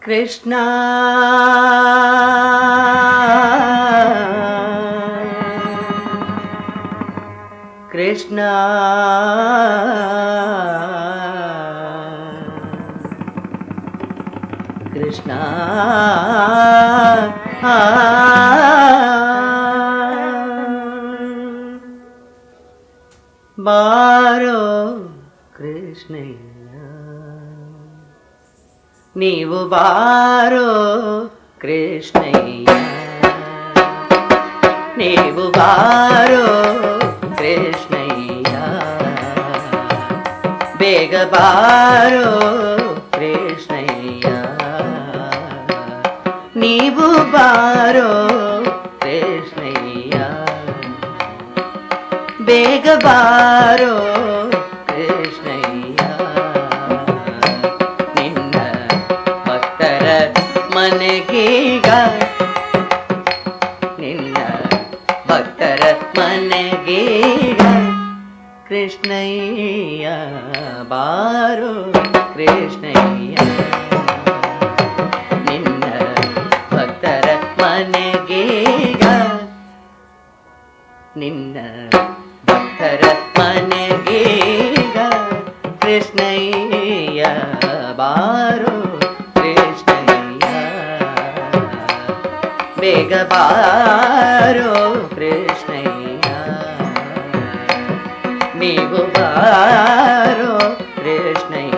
ಕೃಷ್ಣ ಕೃಷ್ಣ ಕೃಷ್ಣ ಬಾರೋ ಕೃಷ್ಣಯ್ಯ ನೀವು ಬಾರೋ ಕೃಷ್ಣಯ್ಯ ನೀವು ಬಾರೋ ಕೃಷ್ಣಯ್ಯ ಬೇಗ ಬಾರೋ ಕೃಷ್ಣಯ್ಯ ನೀವು ಬಾರೋ ಕೃಷ್ಣಯ್ಯ ಬೇಗ ಬಾರೋ ಕೃಷ್ಣಯ್ಯ ನಿನ್ನ ಭಕ್ತರ ಮನೆಗೀಗ ನಿನ್ನ ಭಕ್ತರ ಮನೆಗೀಗ ಕೃಷ್ಣಯ್ಯ ಬಾರೋ ಕೃಷ್ಣಯ್ಯ ನಿನ್ನ ಭಕ್ತರ ಮನೆಗೀಗ ನಿನ್ನ ಭಕ್ತರ ಮನೆಗೀಗ ಕೃಷ್ಣಯ್ಯ ಬಾರೋ ಕೃಷ್ಣಯ್ಯ ಬೇಗ ಬಾರೋ ಕೃಷ್ಣಯ್ಯ ನೀವು ಬಾರೋ ಕೃಷ್ಣಯ್ಯ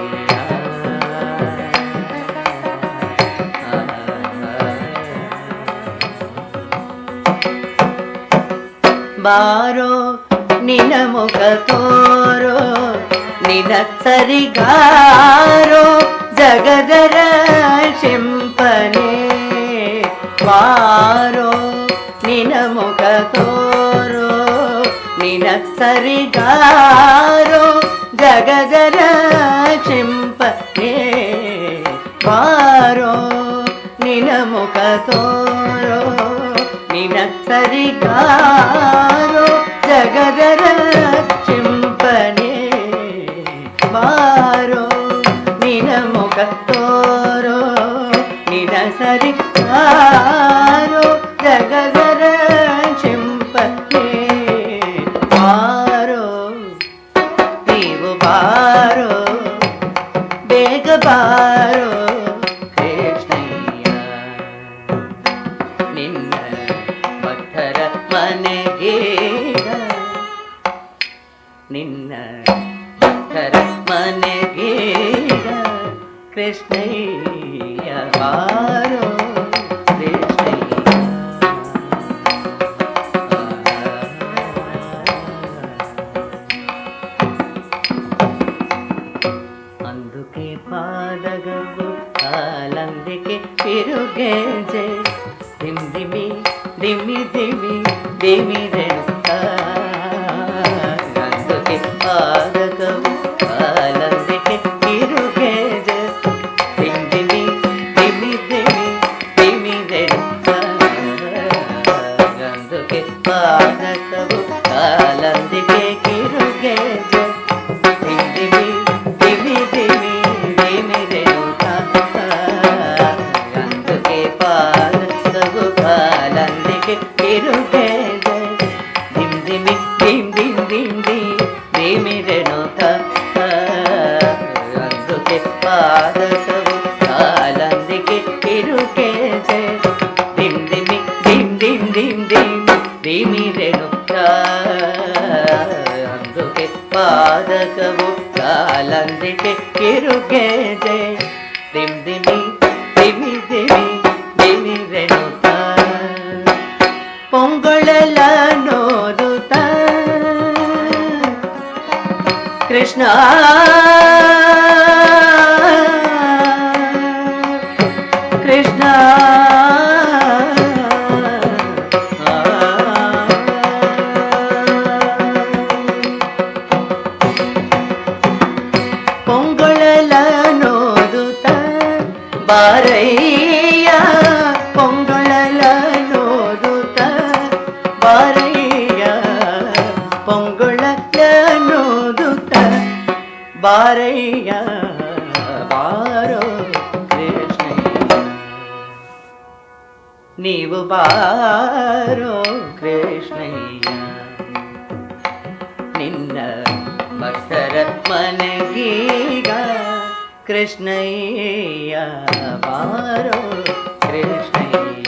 ಬಾರೋ ನಿನ ಮುಖ ತೋರೋ ನಿನ ಸರಿಗಾರೋ ಜಗದರ ಶಿಂಪನೆ ಬಾರೋ ನಿನ ಮುಖ ತೋರೋ ನಿನ ಸರಿಗಾರೋ ಜಗದರ ಶಿಂಪನೆ ಬಾರೋ ನಿನ ಮುಖ ತೋರೋ ನಿನ ಸರಿಗಾರೋ ಜಗದರ ಚಿಂಪನೆ ಬಾರೋ ನಿನ ಮುಖ ತೋರೋ ನಿನ ಸರಿಗಾರೋ ಜಗದರ ಚಿಂಪನೆ ಬಾರೋ ನೀವು ಬಾರೋ ಬೇಗ ಬಾರೋ ಕೃಷ್ಣಯ್ಯ ನಿನ್ನ ಭಕ್ತರ ಮನೆಗೀಗ ನಿನ್ನ ಭಕ್ತರ ಮನೆಗೀಗ ಕೃಷ್ಣಯ್ಯ ಬಾರೋ ಕೃಷ್ಣಯ್ಯ అందుకే పాదగవు కాలందికి తిరుగేజే దిమ్దిమి దిమి దిమి దిమి రేణుక అందుకే పాదగవు కాలందికి తిరుగేజే దిమ్దిమి దిమి దిమి దిమి రేణుక అందుకే పాదగవు కాలందికి తిరుగేజే దిమ్దిమి దిమి దిమి దిమి రేణుక అందుకే పాదగవు కాలందికి తిరుగేజే దిమ్ దిమి దిమ్ దిమ్ దిమ్ దిమ్ దిమి రేణుక అందుకే పాదగవు కాలందికి తిరుగేజే దిమ్ దిమి దిమ్ దిమ్ దిమ్ దిమ్ దిమి రేణుక అందుకే పాదగవు కాలందికి తిరుగేజే దిమ్ దిమి దిమి దిమి దిమి రేಣುಕ ಪೊಂಗೊಳಲ ನೋದುತ್ತ ಕೃಷ್ಣ ಕೃಷ್ಣ ಪೊಂಗೊಳಲ ನೋದುತ್ತ ಬಾರಯ್ಯ ಪೊಂಗೊಳಲ ನೋದುತ್ತ ಬಾರಯ್ಯ ಪೊಂಗೊಳಲ ನೋದುತ್ತ ಬಾರಯ್ಯ ಬಾರೋ ಕೃಷ್ಣಯ್ಯ ನೀವು ಬಾರೋ ಕೃಷ್ಣಯ್ಯ, ನಿನ್ನ ಭಕ್ತರ ಮನಗೀಗ ಕೃಷ್ಣಯ್ಯ ಬಾರೋ ಕೃಷ್ಣಯ್ಯ.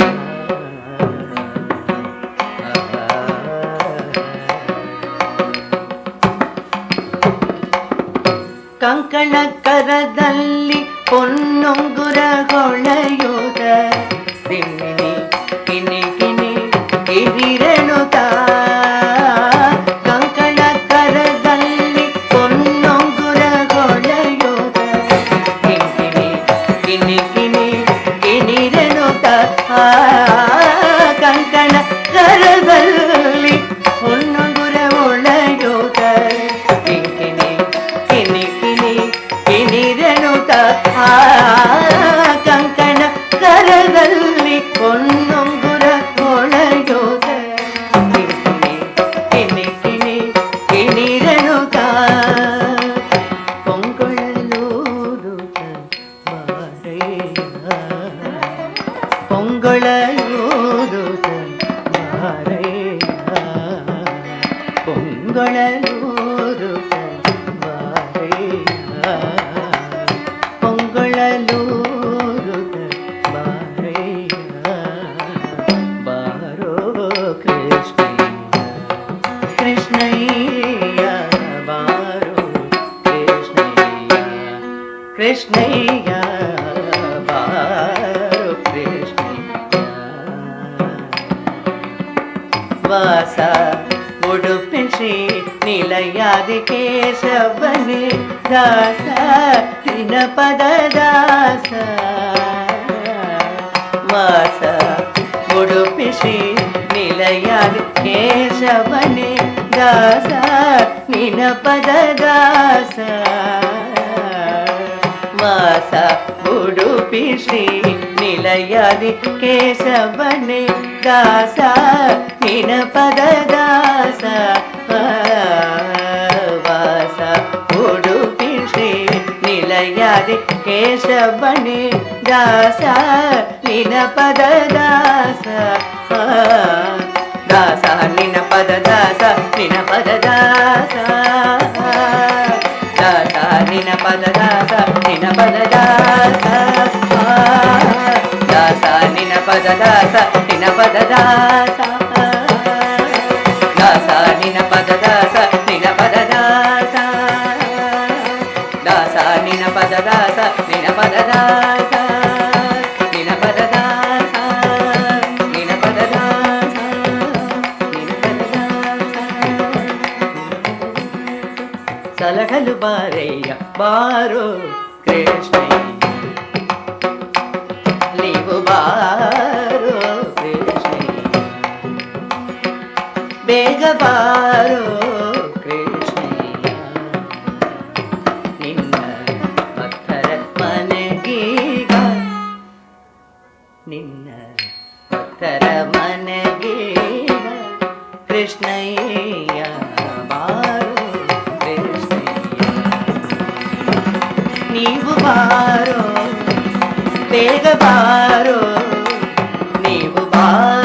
ಕಂಕಣ ಕರದಲ್ಲಿ ಪೊನ್ನೊಂಗುರ ಹೊಳೆಯುತ್ತ ದಿನ್ನಿ ಕಿನಿ ಕಿನಿ ಹಿರಿರೆಣುತ್ತ, ಕಂಕಣ ಕರದಲ್ಲಿ ಪೊನ್ನೊಂಗುರ ಹೊಳೆಯುತ್ತ ಕಿನಿ ಕಿನಿ ಕಿನಿ ಹಿರಿರೆಣುತ್ತ, ಕಂಕಣ ಕರದಲ್ಲಿ ಪೊನ್ನೊಂಗುರ ಹೊಳೆಯುತ್ತ ಕಿನಿ ಕಿನಿ ಕಿನಿ ಕಿನಿರೆಣುತ್ತ, ಕಂಕಣ ಕರದಲ್ಲಿ ಪೊನ್ನೊಂಗುರ ಹೊಳೆಯುತ್ತ ಕಿನಿ ಕಿನಿ ಕಿನಿರೆಣುತ್ತ, ಪೊಂಗೊಳಲೂದುತ್ತ ಬಾರಯ್ಯ, ಪೊಂಗೊಳಲೂದುತ್ತ ಬಾರಯ್ಯ, ಪೊಂಗೊಳಲೂದುತ್ತ ಪೊಂಗೊಳಲೂದುತ್ತ ಬಾರಯ್ಯ ಬಾರೋ ಕೃಷ್ಣಯ್ಯ, ಕೃಷ್ಣಯ್ಯ ಬಾರೋ ಕೃಷ್ಣಯ್ಯ, ಕೃಷ್ಣಯ್ಯ ಬಾರೋ ಕೃಷ್ಣಯ್ಯ. ವಾಸ ಉಡುಪಿ ಶ್ರೀ ನಿಲಯಾದಿ ಕೇಶವನೇ ದಾಸ ನಿನ ಪದ ದಾಸ, ವಾಸ ಉಡುಪಿ ಶ್ರೀ ನಿಲಯಾದಿ ಕೇಶವನೇ ದಾಸ ನಿನ ಪದ ದಾಸ, ವಾಸ ಉಡುಪಿ ಶ್ರೀ ನಿಲಯಾದಿ ಕೇಶವನೇ ದಾಸ ನಿನ ಪದ ದಾಸ, ವಾಸ ಉಡುಪಿ ಶ್ರೀ ನಿಲಯಾದಿ ಕೇಶವನೇ ದಾಸ ನಿನ ಪದ ದಾಸ, ದಾಸ ನಿನ ಪದ ದಾಸ ನಿನ ಪದ ದಾಸ, ದಾಸ ನಿನ ಪದ ದಾಸ ನಿನ ಪದ ದಾಸ, ದಾಸ ನಿನ ಪದ ದಾಸ ನಿನ ಪದ ದಾಸ, ದಾಸ ನಿನ ಪದ ದಾಸ ನಿನ ಪದ ದಾಸ, ದಾಸ ನಿನ ಪದ ದಾಸ ನಿನ ಪದ ದಾಸ, ನಿನ ಪದ ದಾಸ ನಿನ ಪದ ದಾಸ ನಿನ ಪದ ದಾಸ. ಸಲಹಲು ಬಾರಯ್ಯ ಬಾರೋ ಕೃಷ್ಣಯ್ಯ, ನೀವು ಬಾರೋ ಕೃಷ್ಣಯ್ಯ, ಬೇಗ ಬಾರೋ ಕೃಷ್ಣಯ್ಯ, ನಿನ್ನ ಭಕ್ತರ ಮನೆಗೀಗ, ನಿನ್ನ ಭಕ್ತರ ಮನೆಗೀಗ ಕೃಷ್ಣಯ್ಯ ಬಾರೋ ಕೃಷ್ಣಯ್ಯ, ನೀವು ಬಾರೋ ಬೇಗ ಬಾರೋ, ನೀವು ಬಾರೋ